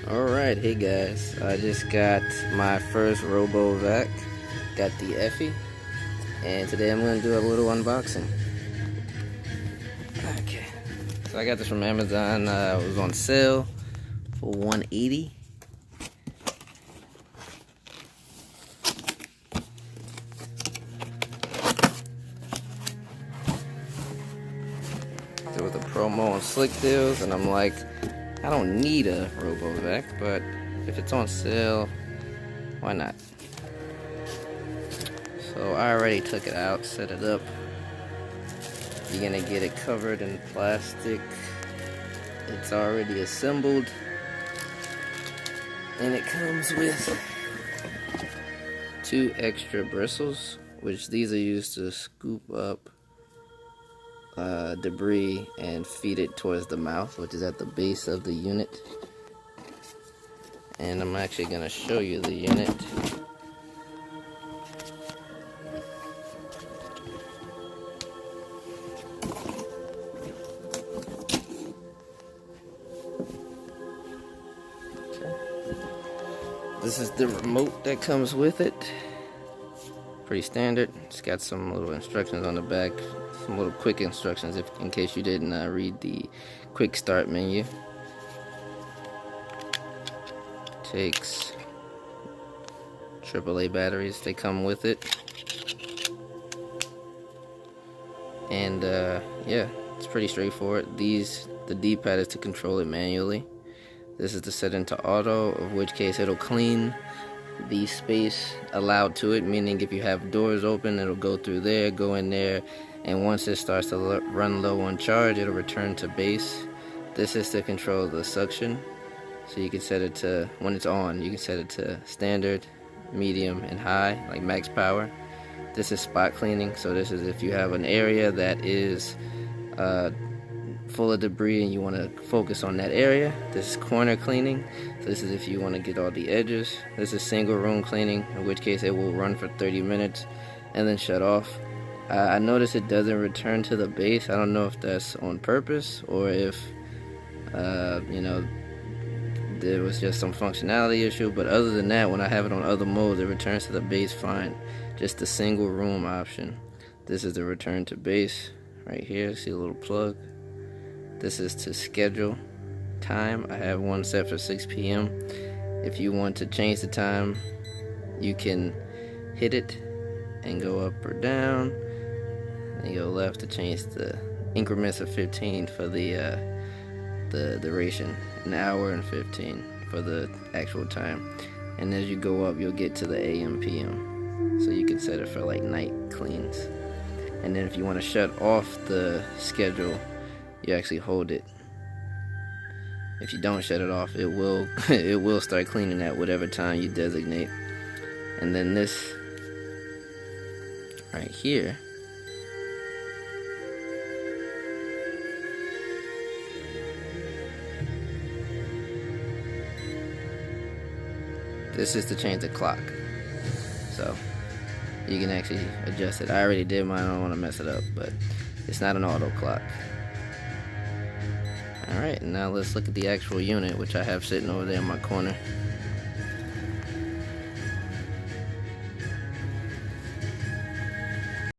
Alright, hey guys, I just got my first RoboVac, got the Eufy, and today I'm going to do a little unboxing. Okay, so I got this from Amazon. It was on sale for $180. There was a promo on Slick Deals, and I'm like, I don't need a RoboVac, but if it's on sale, why not? So I already took it out, set it up. You're gonna get it covered in plastic. It's already assembled, and it comes with 2 extra bristles, which these are used to scoop up debris and feed it towards the mouth, which is at the base of the unit. And I'm actually going to show you the unit. This is the remote that comes with it. Pretty standard. It's got some little instructions on the back, some little quick instructions in case you didn't read the quick start menu. Takes AAA batteries, they come with it. And yeah, it's pretty straightforward. The D-pad is to control it manually. This is to set into auto, of which case it'll clean the space allowed to it, meaning if you have doors open, it'll go through there, go in there, and once it starts to run low on charge, it'll return to base. This is to control the suction, so you can set it to, when it's on, you can set it to standard, medium, and high, like max power. This is spot cleaning, so this is if you have an area that is full of debris and you want to focus on that area. This is corner cleaning, so this is if you want to get all the edges. This is single room cleaning, in which case it will run for 30 minutes and then shut off. I notice it doesn't return to the base. I don't know if that's on purpose or if you know, there was just some functionality issue, but other than that, when I have it on other modes, it returns to the base fine. Just the single room option. This is the return to base right here. See a little plug. This is to schedule time. I have one set for 6 p.m. If you want to change the time, you can hit it and go up or down, and you go left to change the increments of 15 for the duration, an hour and 15 for the actual time. And as you go up, you'll get to the AM PM, so you can set it for like night cleans. And then if you want to shut off the schedule, you actually hold it. If you don't shut it off, it will start cleaning at whatever time you designate. And then this right here, this is to change the clock, so you can actually adjust it. I already did mine, I don't want to mess it up, but it's not an auto clock. Alright, now let's look at the actual unit, which I have sitting over there in my corner.